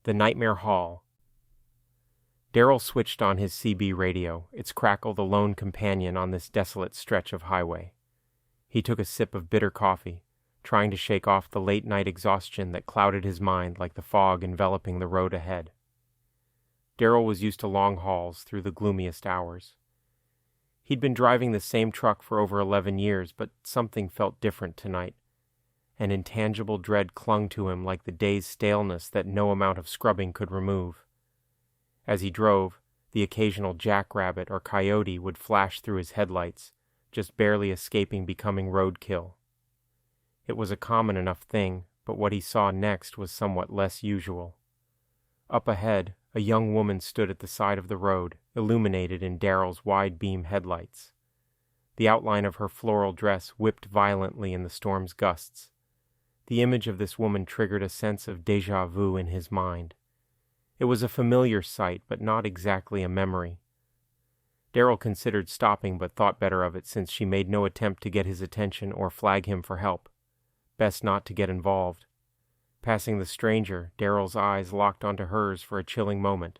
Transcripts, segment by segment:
The Nightmare Hall. Darrell switched on his CB radio, its crackle the lone companion on this desolate stretch of highway. He took a sip of bitter coffee, trying to shake off the late-night exhaustion that clouded his mind like the fog enveloping the road ahead. Darrell was used to long hauls through the gloomiest hours. He'd been driving the same truck for over 11 years, but something felt different tonight. An intangible dread clung to him like the day's staleness that no amount of scrubbing could remove. As he drove, the occasional jackrabbit or coyote would flash through his headlights, just barely escaping becoming roadkill. It was a common enough thing, but what he saw next was somewhat less usual. Up ahead, a young woman stood at the side of the road, illuminated in Darrell's wide-beam headlights. The outline of her floral dress whipped violently in the storm's gusts. The image of this woman triggered a sense of déjà vu in his mind. It was a familiar sight, but not exactly a memory. Darrell considered stopping, but thought better of it since she made no attempt to get his attention or flag him for help. Best not to get involved. Passing the stranger, Darrell's eyes locked onto hers for a chilling moment,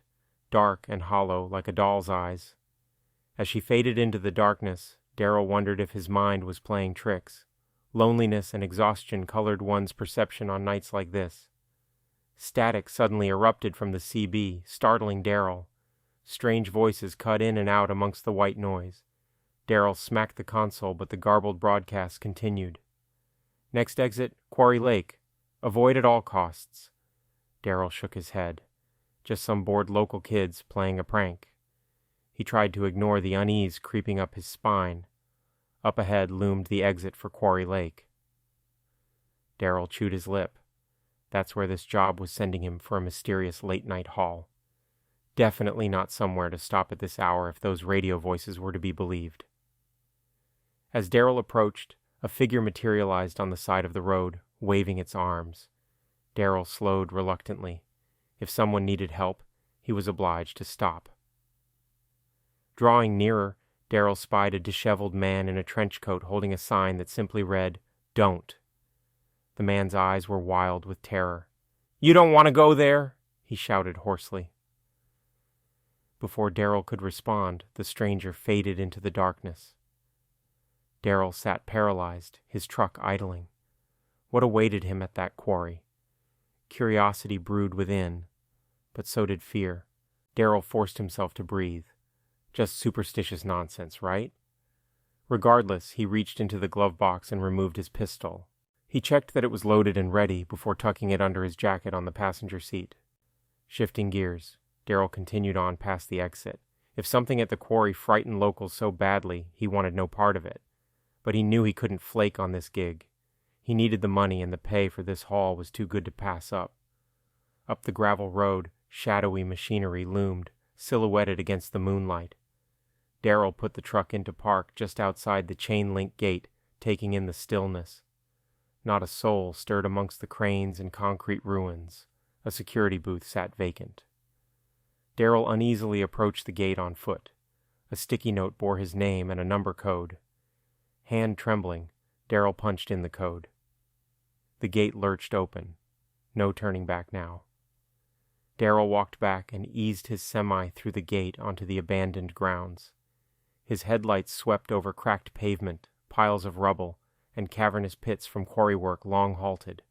dark and hollow like a doll's eyes. As she faded into the darkness, Darrell wondered if his mind was playing tricks. Loneliness and exhaustion colored one's perception on nights like this. Static suddenly erupted from the CB, startling Darrell. Strange voices cut in and out amongst the white noise. Darrell smacked the console, but the garbled broadcast continued. Next exit, Quarry Lake. Avoid at all costs. Darrell shook his head. Just some bored local kids playing a prank. He tried to ignore the unease creeping up his spine. Up ahead loomed the exit for Quarry Lake. Darrell chewed his lip. That's where this job was sending him for a mysterious late-night haul. Definitely not somewhere to stop at this hour if those radio voices were to be believed. As Darrell approached, a figure materialized on the side of the road, waving its arms. Darrell slowed reluctantly. If someone needed help, he was obliged to stop. Drawing nearer, Darrell spied a disheveled man in a trench coat holding a sign that simply read, "Don't." The man's eyes were wild with terror. "You don't want to go there?" he shouted hoarsely. Before Darrell could respond, the stranger faded into the darkness. Darrell sat paralyzed, his truck idling. What awaited him at that quarry? Curiosity brewed within, but so did fear. Darrell forced himself to breathe. Just superstitious nonsense, right? Regardless, he reached into the glove box and removed his pistol. He checked that it was loaded and ready before tucking it under his jacket on the passenger seat. Shifting gears, Darrell continued on past the exit. If something at the quarry frightened locals so badly, he wanted no part of it. But he knew he couldn't flake on this gig. He needed the money, and the pay for this haul was too good to pass up. Up the gravel road, shadowy machinery loomed, silhouetted against the moonlight. Darrell put the truck into park just outside the chain-link gate, taking in the stillness. Not a soul stirred amongst the cranes and concrete ruins. A security booth sat vacant. Darrell uneasily approached the gate on foot. A sticky note bore his name and a number code. Hand trembling, Darrell punched in the code. The gate lurched open. No turning back now. Darrell walked back and eased his semi through the gate onto the abandoned grounds. His headlights swept over cracked pavement, piles of rubble, and cavernous pits from quarry work long halted.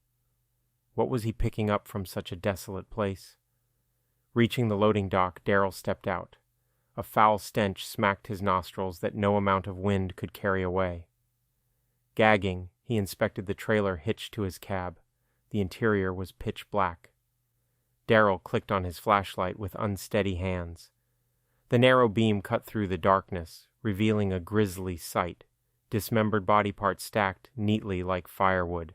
What was he picking up from such a desolate place? Reaching the loading dock, Darrell stepped out. A foul stench smacked his nostrils that no amount of wind could carry away. Gagging, he inspected the trailer hitched to his cab. The interior was pitch black. Darrell clicked on his flashlight with unsteady hands. The narrow beam cut through the darkness, revealing a grisly sight, dismembered body parts stacked neatly like firewood.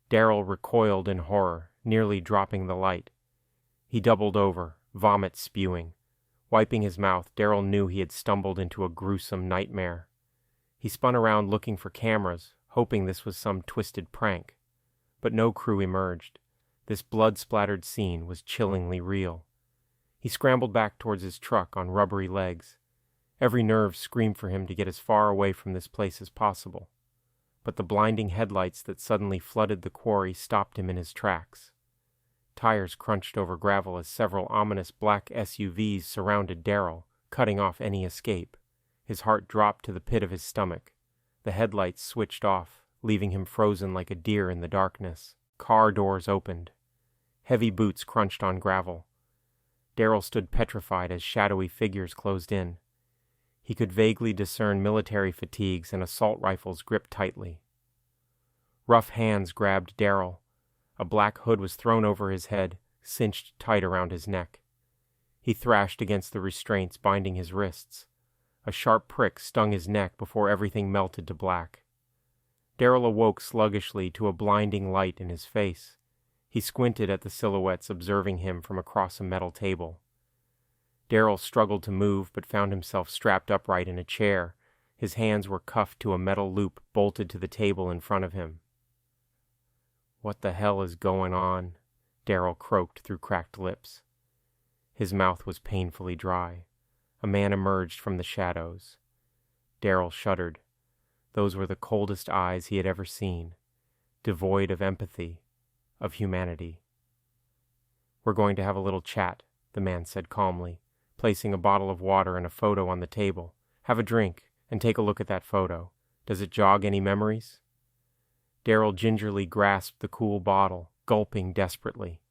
Darrell recoiled in horror, nearly dropping the light. He doubled over, vomit spewing. Wiping his mouth, Darrell knew he had stumbled into a gruesome nightmare. He spun around looking for cameras, hoping this was some twisted prank. But no crew emerged. This blood-splattered scene was chillingly real. He scrambled back towards his truck on rubbery legs. Every nerve screamed for him to get as far away from this place as possible. But the blinding headlights that suddenly flooded the quarry stopped him in his tracks. Tires crunched over gravel as several ominous black SUVs surrounded Darrell, cutting off any escape. His heart dropped to the pit of his stomach. The headlights switched off, leaving him frozen like a deer in the darkness. Car doors opened. Heavy boots crunched on gravel. Darrell stood petrified as shadowy figures closed in. He could vaguely discern military fatigues and assault rifles gripped tightly. Rough hands grabbed Darrell. A black hood was thrown over his head, cinched tight around his neck. He thrashed against the restraints binding his wrists. A sharp prick stung his neck before everything melted to black. Darrell awoke sluggishly to a blinding light in his face. He squinted at the silhouettes observing him from across a metal table. Darrell struggled to move but found himself strapped upright in a chair. His hands were cuffed to a metal loop bolted to the table in front of him. "What the hell is going on?" Darrell croaked through cracked lips. His mouth was painfully dry. A man emerged from the shadows. Darrell shuddered. Those were the coldest eyes he had ever seen, devoid of empathy, of humanity. "We're going to have a little chat," the man said calmly, placing a bottle of water and a photo on the table. "Have a drink, and take a look at that photo. Does it jog any memories?" Darrell gingerly grasped the cool bottle, gulping desperately.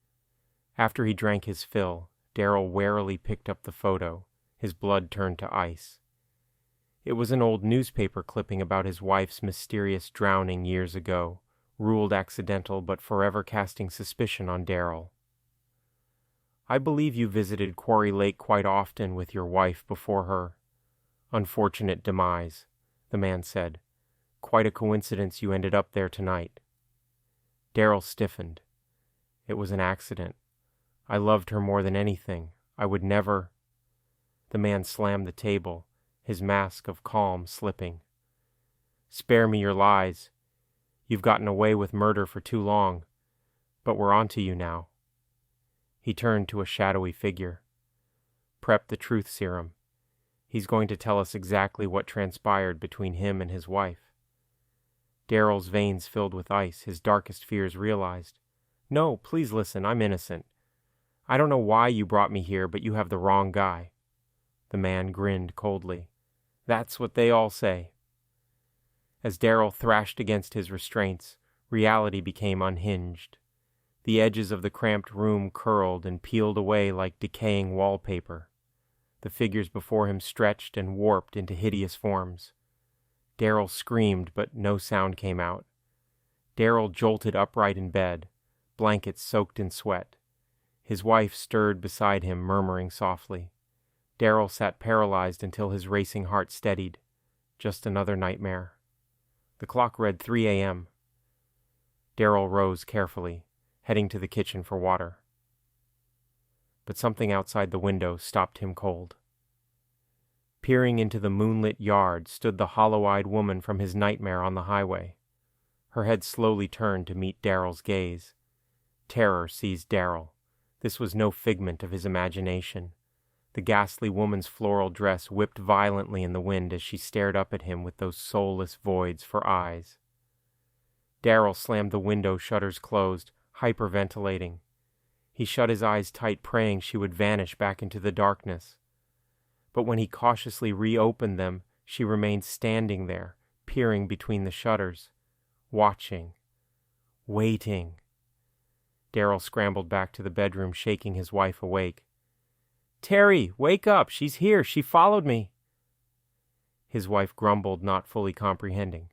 After he drank his fill, Darrell warily picked up the photo. His blood turned to ice. It was an old newspaper clipping about his wife's mysterious drowning years ago, ruled accidental but forever casting suspicion on Darrell. "I believe you visited Quarry Lake quite often with your wife before her unfortunate demise," the man said. "Quite a coincidence you ended up there tonight." Darrell stiffened. "It was an accident. I loved her more than anything. I would never—" The man slammed the table, his mask of calm slipping. "Spare me your lies. You've gotten away with murder for too long, but we're on to you now." He turned to a shadowy figure. "Prep the truth serum. He's going to tell us exactly what transpired between him and his wife." Darrell's veins filled with ice, his darkest fears realized. "No, please listen, I'm innocent. I don't know why you brought me here, but you have the wrong guy." The man grinned coldly. "That's what they all say." As Darrell thrashed against his restraints, reality became unhinged. The edges of the cramped room curled and peeled away like decaying wallpaper. The figures before him stretched and warped into hideous forms. Darrell screamed, but no sound came out. Darrell jolted upright in bed, blankets soaked in sweat. His wife stirred beside him, murmuring softly. Darrell sat paralyzed until his racing heart steadied. Just another nightmare. The clock read 3 a.m. Darrell rose carefully, heading to the kitchen for water. But something outside the window stopped him cold. Peering into the moonlit yard stood the hollow-eyed woman from his nightmare on the highway. Her head slowly turned to meet Darrell's gaze. Terror seized Darrell. This was no figment of his imagination. The ghastly woman's floral dress whipped violently in the wind as she stared up at him with those soulless voids for eyes. Darrell slammed the window shutters closed, hyperventilating. He shut his eyes tight, praying she would vanish back into the darkness. But when he cautiously reopened them, she remained standing there, peering between the shutters, watching, waiting. Darrell scrambled back to the bedroom, shaking his wife awake. "Terry, wake up! She's here! She followed me!" His wife grumbled, not fully comprehending.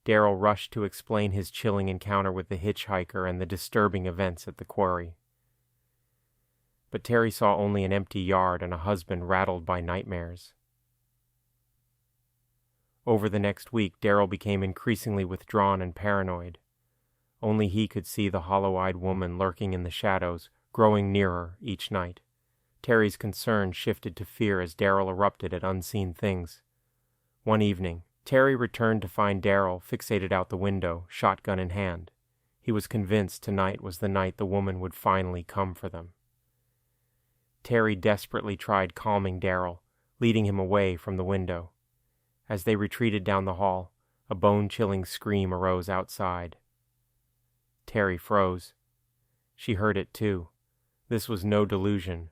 Darrell rushed to explain his chilling encounter with the hitchhiker and the disturbing events at the quarry. But Terry saw only an empty yard and a husband rattled by nightmares. Over the next week, Darrell became increasingly withdrawn and paranoid. Only he could see the hollow-eyed woman lurking in the shadows, growing nearer each night. Terry's concern shifted to fear as Darrell erupted at unseen things. One evening, Terry returned to find Darrell fixated out the window, shotgun in hand. He was convinced tonight was the night the woman would finally come for them. Terry desperately tried calming Darrell, leading him away from the window. As they retreated down the hall, a bone-chilling scream arose outside. Terry froze. She heard it too, This was no delusion.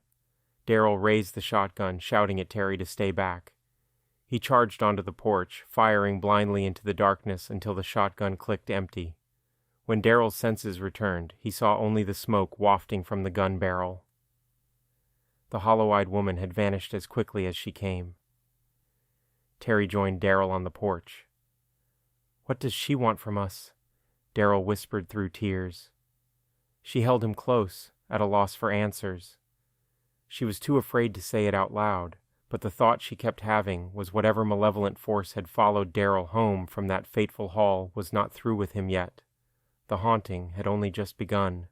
Darrell raised the shotgun, shouting at Terry to stay back. He charged onto the porch, firing blindly into the darkness until the shotgun clicked empty. When Darrell's senses returned, he saw only the smoke wafting from the gun barrel. The hollow-eyed woman had vanished as quickly as she came. Terry joined Darrell on the porch. "What does she want from us?" Darrell whispered through tears. She held him close, at a loss for answers. She was too afraid to say it out loud, but the thought she kept having was whatever malevolent force had followed Darrell home from that fateful hall was not through with him yet. The haunting had only just begun.